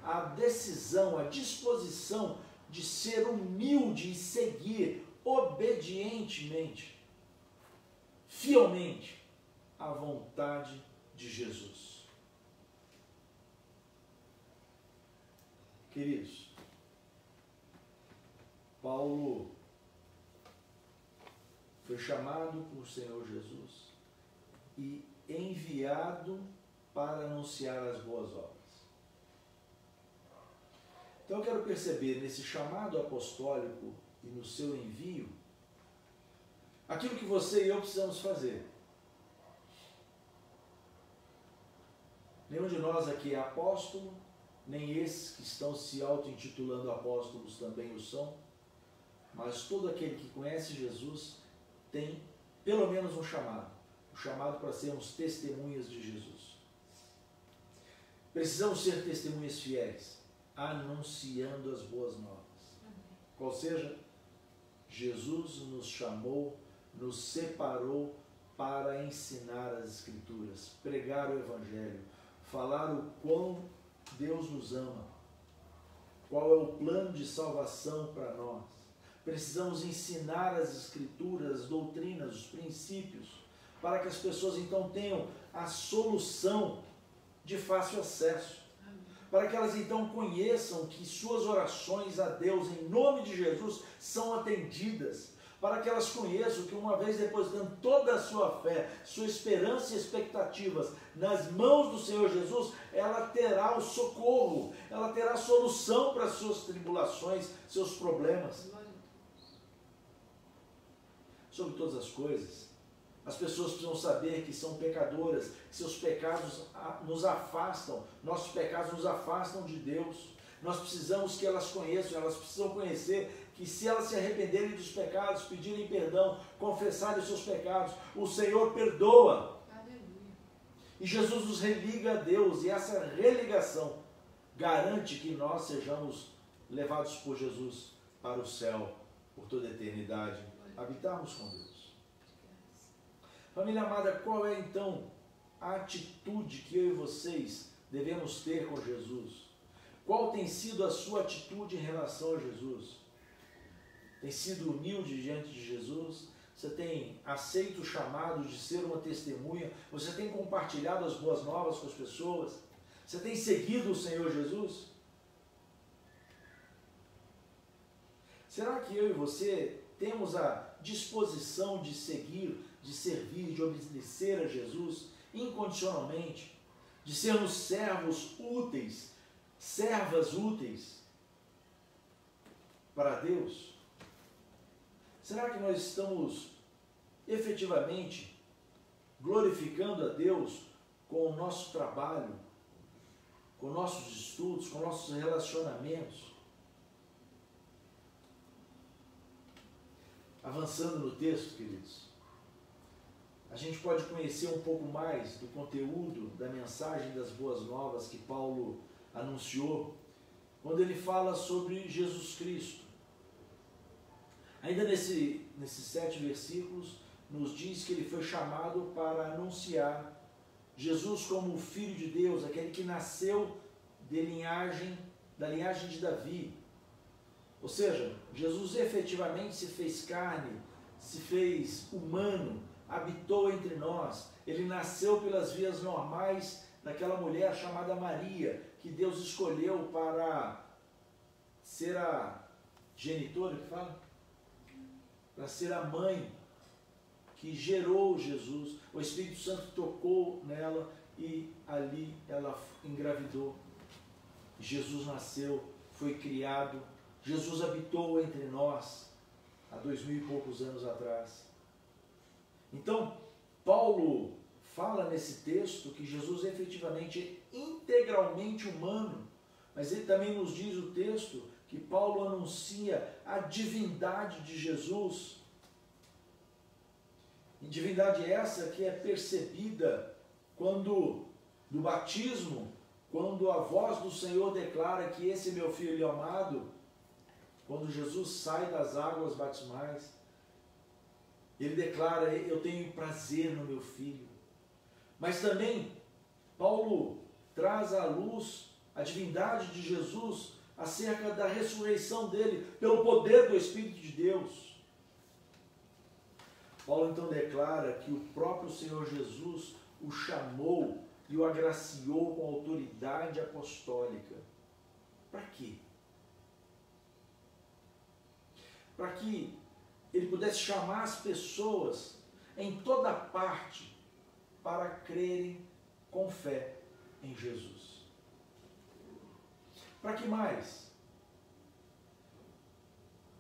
à decisão, à disposição de ser humilde e seguir obedientemente, fielmente, a vontade de Jesus. Queridos, Paulo foi chamado por Senhor Jesus e enviado para anunciar as boas obras. Então eu quero perceber nesse chamado apostólico e no seu envio, aquilo que você e eu precisamos fazer. Nenhum de nós aqui é apóstolo, nem esses que estão se auto-intitulando apóstolos também o são, mas todo aquele que conhece Jesus tem pelo menos um chamado, o chamado para sermos testemunhas de Jesus. Precisamos ser testemunhas fiéis, anunciando as boas novas. Qual seja, Jesus nos chamou, nos separou para ensinar as Escrituras, pregar o Evangelho, falar o quão Deus nos ama, qual é o plano de salvação para nós. Precisamos ensinar as Escrituras, as doutrinas, os princípios, para que as pessoas então tenham a solução de fácil acesso. Para que elas então conheçam que suas orações a Deus em nome de Jesus são atendidas. Para que elas conheçam que uma vez depositando toda a sua fé, sua esperança e expectativas nas mãos do Senhor Jesus, ela terá o socorro, ela terá a solução para as suas tribulações, seus problemas. Sobre todas as coisas, as pessoas precisam saber que são pecadoras, que seus pecados nos afastam, nossos pecados nos afastam de Deus. Nós precisamos que elas conheçam, elas precisam conhecer que se elas se arrependerem dos pecados, pedirem perdão, confessarem os seus pecados, o Senhor perdoa. Aleluia. E Jesus nos religa a Deus, e essa religação garante que nós sejamos levados por Jesus para o céu, por toda a eternidade, habitarmos com Deus. Família amada, qual é então a atitude que eu e vocês devemos ter com Jesus? Qual tem sido a sua atitude em relação a Jesus? Tem sido humilde diante de Jesus? Você tem aceito o chamado de ser uma testemunha? Você tem compartilhado as boas novas com as pessoas? Você tem seguido o Senhor Jesus? Será que eu e você temos a disposição de seguir, de servir, de obedecer a Jesus incondicionalmente? De sermos servos úteis, servas úteis para Deus? Será que nós estamos efetivamente glorificando a Deus com o nosso trabalho, com nossos estudos, com nossos relacionamentos? Avançando no texto, queridos, a gente pode conhecer um pouco mais do conteúdo da mensagem das boas novas que Paulo anunciou, quando ele fala sobre Jesus Cristo. Ainda nesses 7 versículos, nos diz que ele foi chamado para anunciar Jesus como o Filho de Deus, aquele que nasceu da linhagem de Davi. Ou seja, Jesus efetivamente se fez carne, se fez humano, habitou entre nós. Ele nasceu pelas vias normais daquela mulher chamada Maria, que Deus escolheu para ser a genitora, que fala? Para ser a mãe que gerou Jesus. O Espírito Santo tocou nela e ali ela engravidou. Jesus nasceu, foi criado. Jesus habitou entre nós há 2000 e poucos anos atrás. Então, Paulo fala nesse texto que Jesus efetivamente é integralmente humano, mas ele também nos diz o texto que Paulo anuncia a divindade de Jesus. E divindade essa que é percebida quando, no batismo, quando a voz do Senhor declara que esse é meu filho amado, quando Jesus sai das águas batismais, ele declara, eu tenho prazer no meu filho. Mas também, Paulo traz à luz a divindade de Jesus acerca da ressurreição dele, pelo poder do Espírito de Deus. Paulo então declara que o próprio Senhor Jesus o chamou e o agraciou com autoridade apostólica. Para quê? Para que ele pudesse chamar as pessoas em toda parte para crerem com fé em Jesus. Para que mais?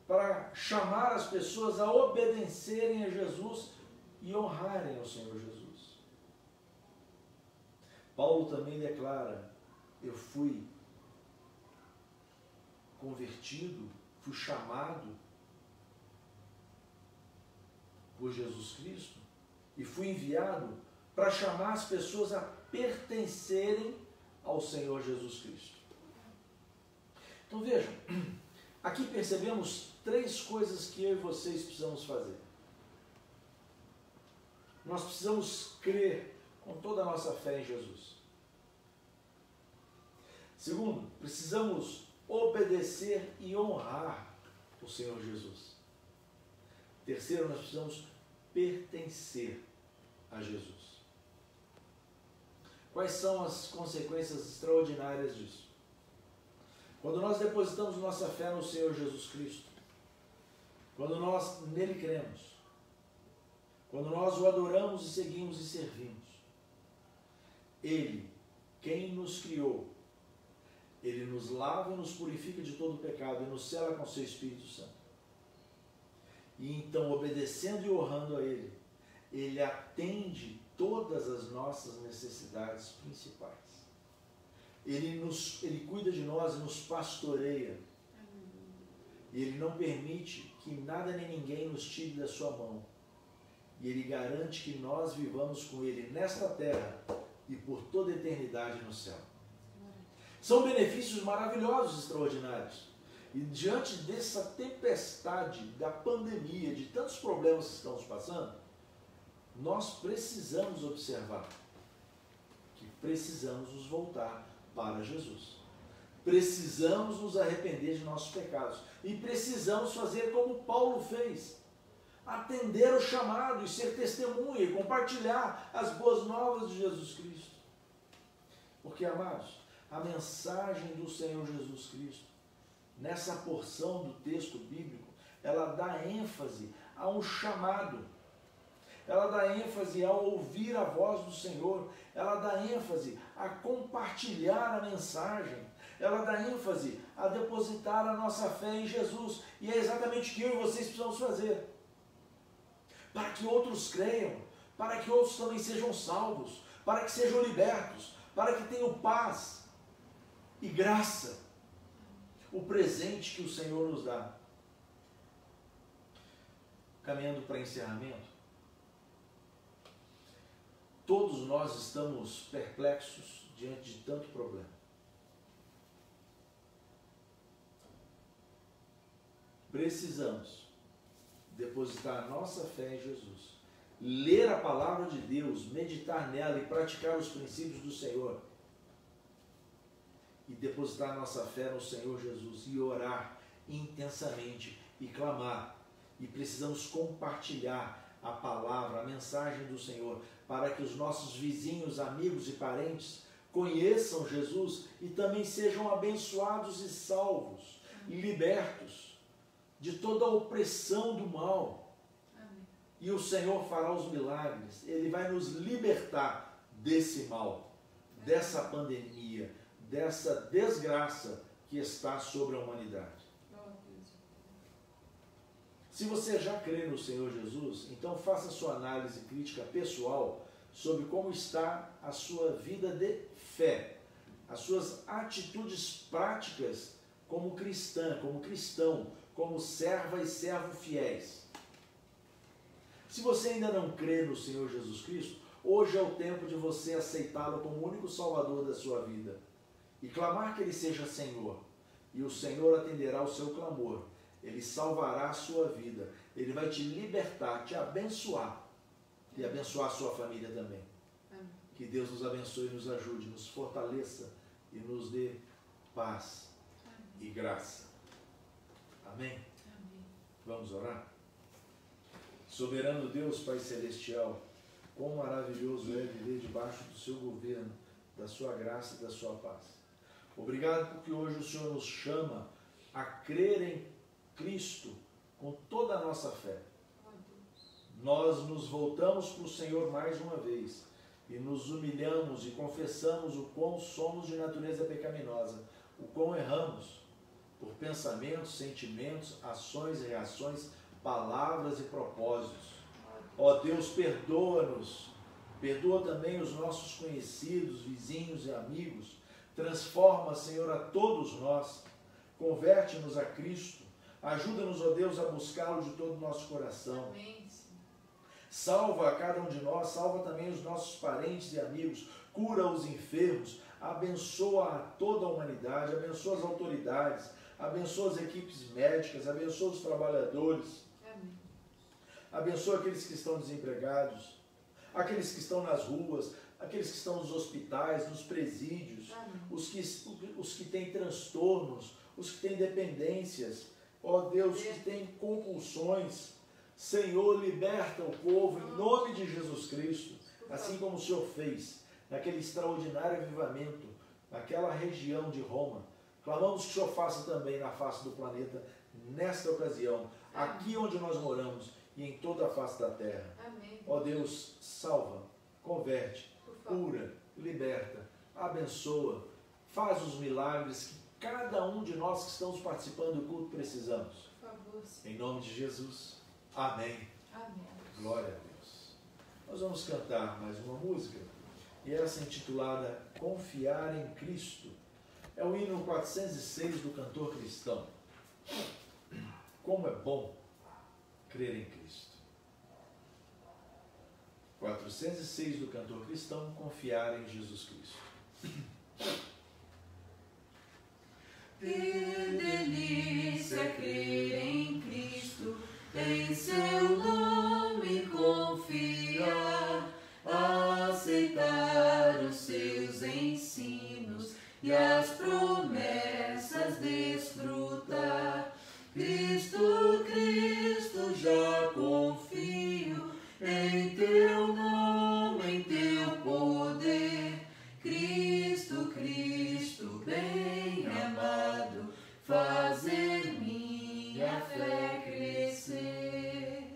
Para chamar as pessoas a obedecerem a Jesus e honrarem ao Senhor Jesus. Paulo também declara, eu fui convertido, fui chamado por Jesus Cristo e fui enviado para chamar as pessoas a pertencerem ao Senhor Jesus Cristo. Então vejam, aqui percebemos 3 coisas que eu e vocês precisamos fazer. Nós precisamos crer com toda a nossa fé em Jesus. Segundo, precisamos obedecer e honrar o Senhor Jesus. Terceiro, nós precisamos pertencer a Jesus. Quais são as consequências extraordinárias disso? Quando nós depositamos nossa fé no Senhor Jesus Cristo, quando nós nele cremos, quando nós o adoramos e seguimos e servimos, Ele, quem nos criou, Ele nos lava e nos purifica de todo pecado e nos sela com seu Espírito Santo. E então, obedecendo e honrando a Ele, Ele atende todas as nossas necessidades principais. Ele cuida de nós e nos pastoreia. E Ele não permite que nada nem ninguém nos tire da sua mão. E Ele garante que nós vivamos com Ele nesta terra e por toda a eternidade no céu. São benefícios maravilhosos, extraordinários. E diante dessa tempestade da pandemia, de tantos problemas que estamos passando, nós precisamos observar que precisamos nos voltar para Jesus. Precisamos nos arrepender de nossos pecados. E precisamos fazer como Paulo fez. Atender o chamado e ser testemunha e compartilhar as boas novas de Jesus Cristo. Porque, amados, a mensagem do Senhor Jesus Cristo, nessa porção do texto bíblico, ela dá ênfase a um chamado. Ela dá ênfase ao ouvir a voz do Senhor. Ela dá ênfase a compartilhar a mensagem. Ela dá ênfase a depositar a nossa fé em Jesus. E é exatamente o que eu e vocês precisamos fazer. Para que outros creiam, para que outros também sejam salvos, para que sejam libertos, para que tenham paz e graça, o presente que o Senhor nos dá. Caminhando para encerramento, todos nós estamos perplexos diante de tanto problema. Precisamos depositar a nossa fé em Jesus, ler a palavra de Deus, meditar nela e praticar os princípios do Senhor, e depositar a nossa fé no Senhor Jesus e orar intensamente e clamar. E precisamos compartilhar a palavra, a mensagem do Senhor, para que os nossos vizinhos, amigos e parentes conheçam Jesus e também sejam abençoados e salvos, e libertos de toda a opressão do mal. Amém. E o Senhor fará os milagres. Ele vai nos libertar desse mal, dessa pandemia, dessa desgraça que está sobre a humanidade. Se você já crê no Senhor Jesus, então faça sua análise crítica pessoal sobre como está a sua vida de fé, as suas atitudes práticas como cristã, como cristão, como serva e servo fiéis. Se você ainda não crê no Senhor Jesus Cristo, hoje é o tempo de você aceitá-lo como o único Salvador da sua vida e clamar que Ele seja Senhor. E o Senhor atenderá o seu clamor. Ele salvará a sua vida. Ele vai te libertar, te abençoar e abençoar a sua família também. Amém. Que Deus nos abençoe e nos ajude, nos fortaleça e nos dê paz e graça. Amém? Amém. Vamos orar? Soberano Deus, Pai Celestial, quão maravilhoso é viver debaixo do seu governo, da sua graça e da sua paz. Obrigado porque hoje o Senhor nos chama a crer em Cristo com toda a nossa fé. Nós nos voltamos para o Senhor mais uma vez e nos humilhamos e confessamos o quão somos de natureza pecaminosa, o quão erramos por pensamentos, sentimentos, ações e reações, palavras e propósitos. Ó Deus, perdoa-nos, perdoa também os nossos conhecidos, vizinhos e amigos, transforma, Senhor, a todos nós, converte-nos a Cristo, ajuda-nos, ó Deus, a buscá-lo de todo o nosso coração. Amém. Salva a cada um de nós, salva também os nossos parentes e amigos, cura os enfermos, abençoa a toda a humanidade, abençoa as autoridades, abençoa as equipes médicas, abençoa os trabalhadores, Amém. abençoa aqueles que estão desempregados, aqueles que estão nas ruas, aqueles que estão nos hospitais, nos presídios, os que têm transtornos, os que têm dependências, ó Deus, que têm compulsões. Senhor, liberta o povo em nome de Jesus Cristo, assim como o Senhor fez naquele extraordinário avivamento, naquela região de Roma. Clamamos que o Senhor faça também na face do planeta, nesta ocasião, aqui onde nós moramos e em toda a face da terra. Amém. Ó Deus, salva, converte, cura, liberta, abençoa, faz os milagres que cada um de nós que estamos participando do culto precisamos. Por favor, Senhor. Em nome de Jesus. Amém. Amém. Glória a Deus. Nós vamos cantar mais uma música, e essa é intitulada Confiar em Cristo. É o hino 406 do cantor cristão. Como é bom crer em Cristo. 406 do cantor cristão, Confiar em Jesus Cristo. Que delícia crer em Cristo, em seu nome confiar, aceitar os seus ensinos e as promessas desfrutar. Cristo, Cristo, já confio em teu nome, em teu poder. Cristo, Cristo, bem amado, fazer minha fé crescer.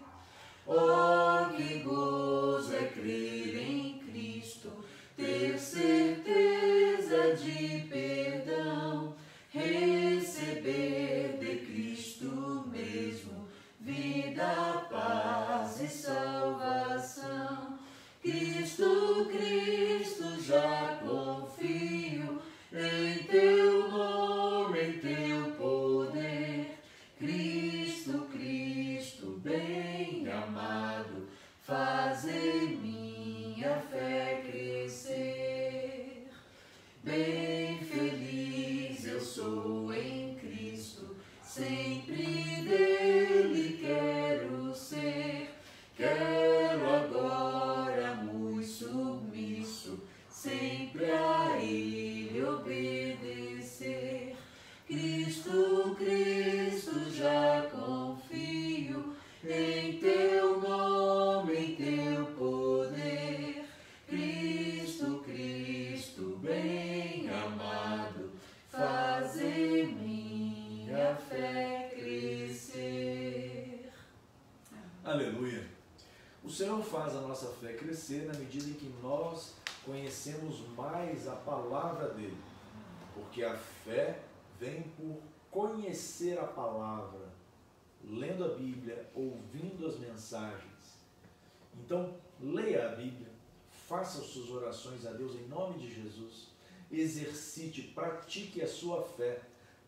Oh, que gozo é crer em Cristo, ter certeza de perdão, receber de Cristo mesmo vida, paz e salvação. Cristo, Cristo, já confio em teu nome, em teu poder. Cristo, Cristo, bem amado, fazer minha fé crescer. Bem feliz eu sou em Cristo, sempre dele quero ser. Quero agora muito submisso, sempre a ele obedecer. Cristo, Cristo, já confio em teu nome, em teu poder. Cristo, Cristo, bem amado, fazer minha fé crescer. Aleluia. O Senhor faz a nossa fé crescer na medida em que nós conhecemos mais a palavra dele, porque a fé vem por conhecer a palavra. lendo a Bíblia, ouvindo as mensagens. Então, leia a Bíblia, faça suas orações a Deus em nome de Jesus, exercite, pratique a sua fé,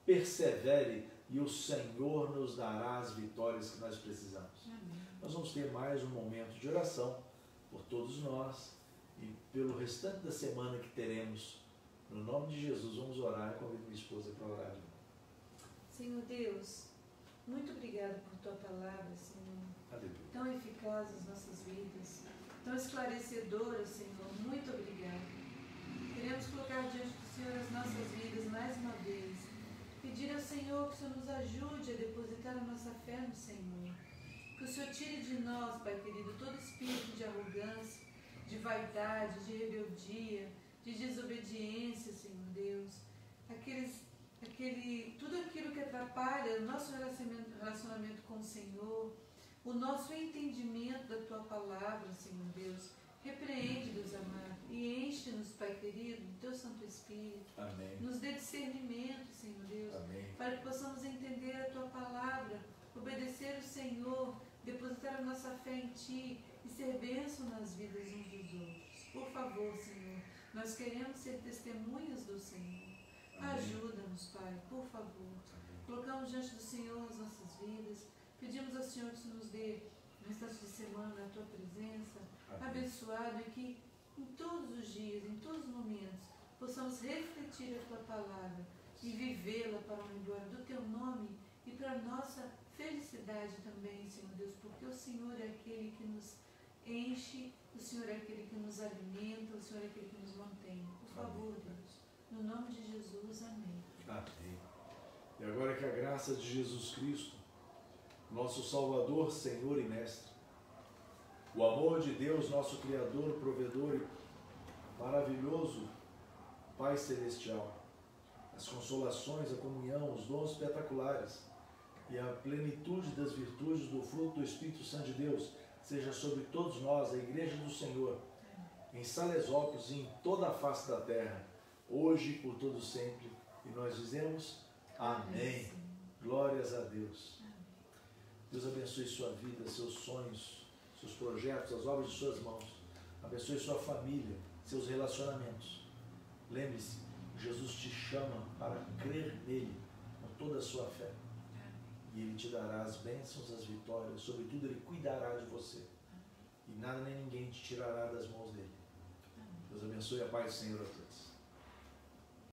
persevere e o Senhor nos dará as vitórias que nós precisamos. Amém. Nós vamos ter mais um momento de oração por todos nós e pelo restante da semana que teremos. No nome de Jesus, vamos orar. Eu convido minha esposa para orar. Senhor Deus, muito obrigada por tua palavra, Senhor. Aleluia. Tão eficaz nas nossas vidas, tão esclarecedora, Senhor. Muito obrigada. Queremos colocar diante do Senhor as nossas vidas mais uma vez. Pedir ao Senhor que o Senhor nos ajude a depositar a nossa fé no Senhor. Que o Senhor tire de nós, Pai querido, todo espírito de arrogância, de vaidade, de rebeldia, de desobediência, Senhor Deus. Tudo aquilo que atrapalha o nosso relacionamento com o Senhor, o nosso entendimento da Tua palavra, Senhor Deus. Repreende, Deus amado, e enche-nos, Pai querido, do Teu Santo Espírito. Amém. Nos dê discernimento, Senhor Deus, Amém. para que possamos entender a Tua palavra, obedecer o Senhor, depositar a nossa fé em Ti e ser bênção nas vidas uns dos outros. Por favor, Senhor, nós queremos ser testemunhas do Senhor. Ajuda-nos, Pai, por favor. Colocamos diante do Senhor as nossas vidas. Pedimos ao Senhor que o Senhor nos dê no restante de semana a Tua presença, abençoado, e que em todos os dias, em todos os momentos, possamos refletir a Tua palavra e vivê-la para a glória do Teu nome e para a nossa felicidade também, Senhor Deus, porque o Senhor é aquele que nos enche, o Senhor é aquele que nos alimenta, o Senhor é aquele que nos mantém. Por favor, Deus, no nome de Jesus, amém. Amém. E agora que a graça de Jesus Cristo, nosso Salvador, Senhor e Mestre, o amor de Deus, nosso Criador, Provedor e maravilhoso Pai Celestial, as consolações, a comunhão, os dons espetaculares e a plenitude das virtudes do fruto do Espírito Santo de Deus seja sobre todos nós, a Igreja do Senhor, em Salesópolis e em toda a face da terra, hoje e por todo sempre. E nós dizemos amém. Glórias a Deus. Deus abençoe sua vida, seus sonhos, seus projetos, as obras de suas mãos. Abençoe sua família, seus relacionamentos. Lembre-se, Jesus te chama para crer nele com toda a sua fé. E Ele te dará as bênçãos, as vitórias, sobretudo Ele cuidará de você. E nada nem ninguém te tirará das mãos dele. Deus abençoe, a paz do Senhor a todos.